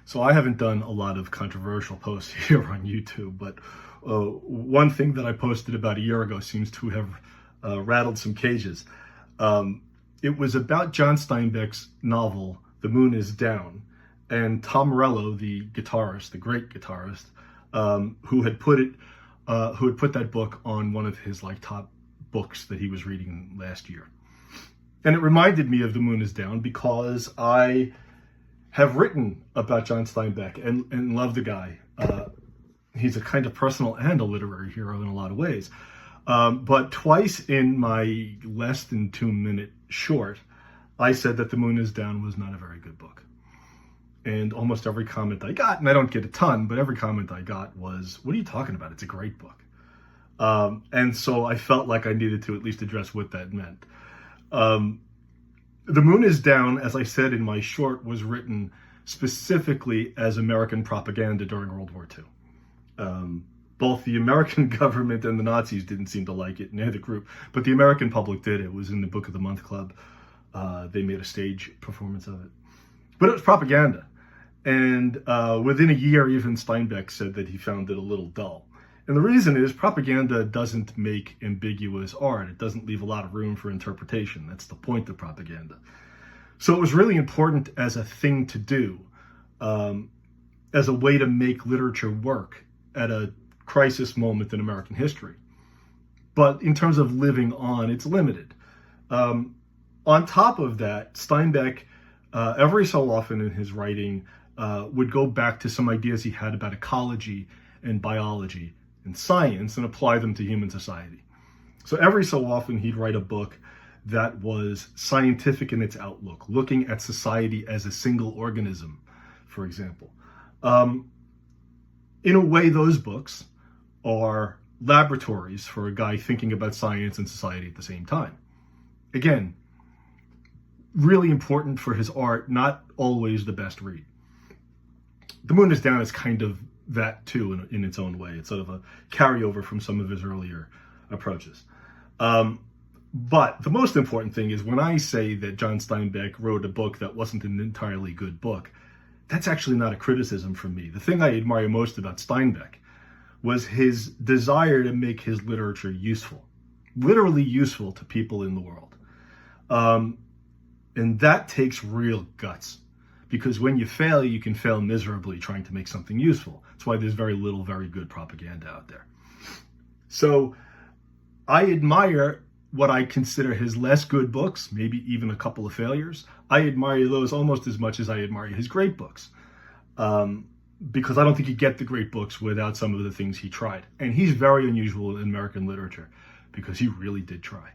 So I haven't done a lot of controversial posts here on YouTube, but one thing that I posted about a year ago seems to have rattled some cages. It was about John Steinbeck's novel, The Moon is Down, and Tom Morello, the guitarist, the great guitarist, who had put that book on one of his top books that he was reading last year. And it reminded me of The Moon is Down because I have written about John Steinbeck and love the guy. He's a kind of personal and a literary hero in a lot of ways. But twice in my less than 2-minute short, I said that The Moon is Down was not a very good book. And almost every comment I got, and I don't get a ton, but every comment I got was, what are you talking about? It's a great book. And so I felt like I needed to at least address what that meant. The Moon is Down, as I said in my short, was written specifically as American propaganda during World War II. Both the American government and the Nazis didn't seem to like it, neither group, but the American public did. It was in the Book of the Month Club. They made a stage performance of it. But it was propaganda. And within a year, even Steinbeck said that he found it a little dull. And the reason is propaganda doesn't make ambiguous art. It doesn't leave a lot of room for interpretation. That's the point of propaganda. So it was really important as a thing to do, as a way to make literature work at a crisis moment in American history. But in terms of living on, it's limited. On top of that, Steinbeck, every so often in his writing, would go back to some ideas he had about ecology and biology and science and apply them to human society. So every so often he'd write a book that was scientific in its outlook, looking at society as a single organism, for example. In a way, those books are laboratories for a guy thinking about science and society at the same time. Again, really important for his art, not always the best read. The Moon is Down is kind of that too in its own way. It's sort of a carryover from some of his earlier approaches. But the most important thing is when I say that John Steinbeck wrote a book that wasn't an entirely good book, that's actually not a criticism from me. The thing I admire most about Steinbeck was his desire to make his literature useful, literally useful to people in the world. And that takes real guts, because when you fail, you can fail miserably trying to make something useful. That's why there's very little very good propaganda out there. So I admire what I consider his less good books, maybe even a couple of failures. I admire those almost as much as I admire his great books, because I don't think you get the great books without some of the things he tried. And he's very unusual in American literature because he really did try.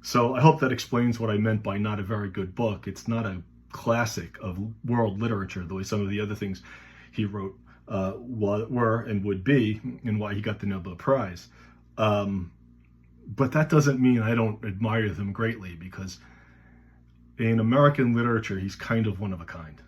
So I hope that explains what I meant by not a very good book. It's not a classic of world literature the way some of the other things he wrote were and would be, and why he got the Nobel Prize. But that doesn't mean I don't admire them greatly, because in American literature, he's kind of one of a kind.